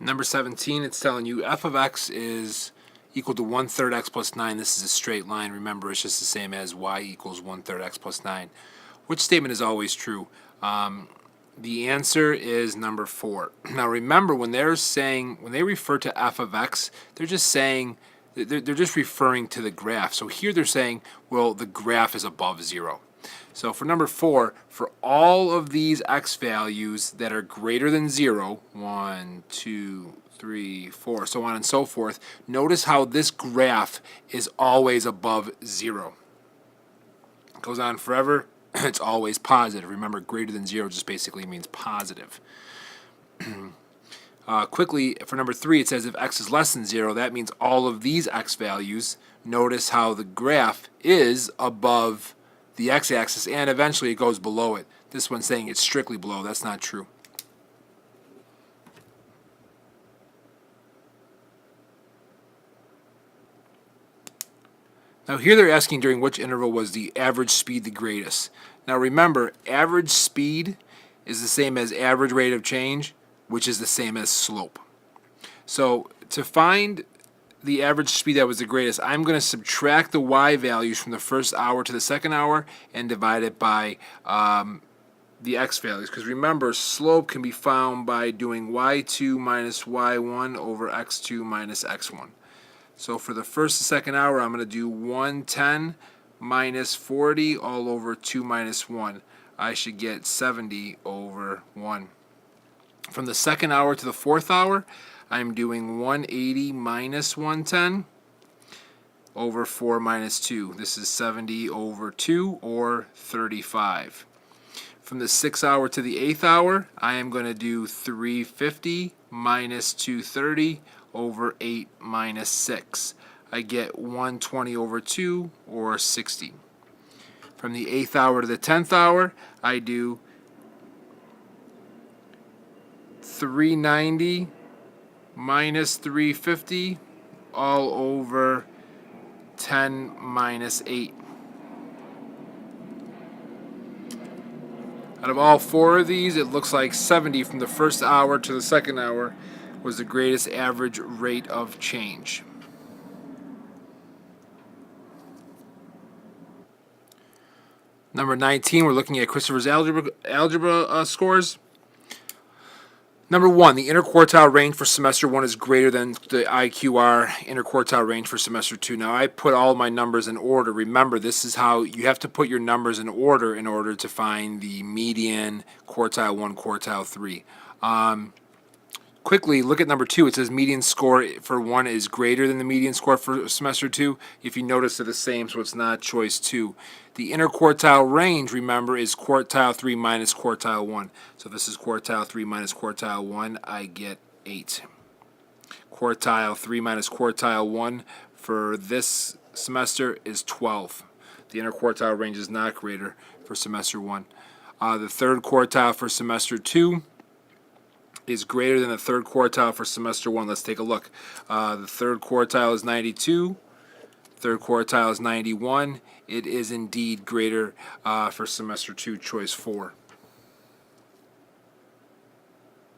Number 17, it's telling you f of x is equal to 1/3 x plus 9. This is a straight line. Remember, it's just the same as y equals 1/3 x plus 9. Which statement is always true? The answer is number 4. Now remember, when they refer to f of x, they're just referring to the graph. So here they're saying, well, the graph is above 0. So for number 4, for all of these x values that are greater than 0, 1, 2, 3, 4, so on and so forth, notice how this graph is always above 0. It goes on forever. It's always positive. Remember, greater than 0 just basically means positive. Quickly, for number 3, it says if x is less than 0, that means all of these x values, notice how the graph is above the x-axis, and eventually it goes below it. This one's saying it's strictly below. That's not true. Now here they're asking during which interval was the average speed the greatest. Now remember, average speed is the same as average rate of change, which is the same as slope. So to find the average speed that was the greatest, I'm going to subtract the y values from the first hour to the second hour and divide it by the x values. Because remember, slope can be found by doing y2 minus y1 over x2 minus x1. So for the first and second hour, I'm going to do 110 minus 40 all over 2 minus 1. I should get 70 over 1. From the second hour to the fourth hour, I'm doing 180 minus 110 over 4 minus 2. This is 70 over 2, or 35. From the 6th hour to the 8th hour, I am going to do 350 minus 230 over 8 minus 6. I get 120 over 2, or 60. From the 8th hour to the 10th hour, I do 390 minus 350 all over 10 minus 8. Out of all 4 of these, it looks like 70 from the first hour to the second hour was the greatest average rate of change. Number 19, we're looking at Christopher's algebra scores. Number 1, the interquartile range for semester 1 is greater than the IQR interquartile range for semester 2. Now, I put all my numbers in order. Remember, this is how you have to put your numbers in order to find the median, quartile 1, quartile 3. Quickly, look at number 2. It says median score for 1 is greater than the median score for semester 2. If you notice, they're the same, so it's not choice 2. The interquartile range, remember, is quartile 3 minus quartile 1. So if this is quartile 3 minus quartile 1, I get 8. Quartile 3 minus quartile 1 for this semester is 12. The interquartile range is not greater for semester 1. The third quartile for semester 2 is greater than the third quartile for semester 1. Let's take a look. The third quartile is 92. Third quartile is 91. It is indeed greater for semester 2, choice 4.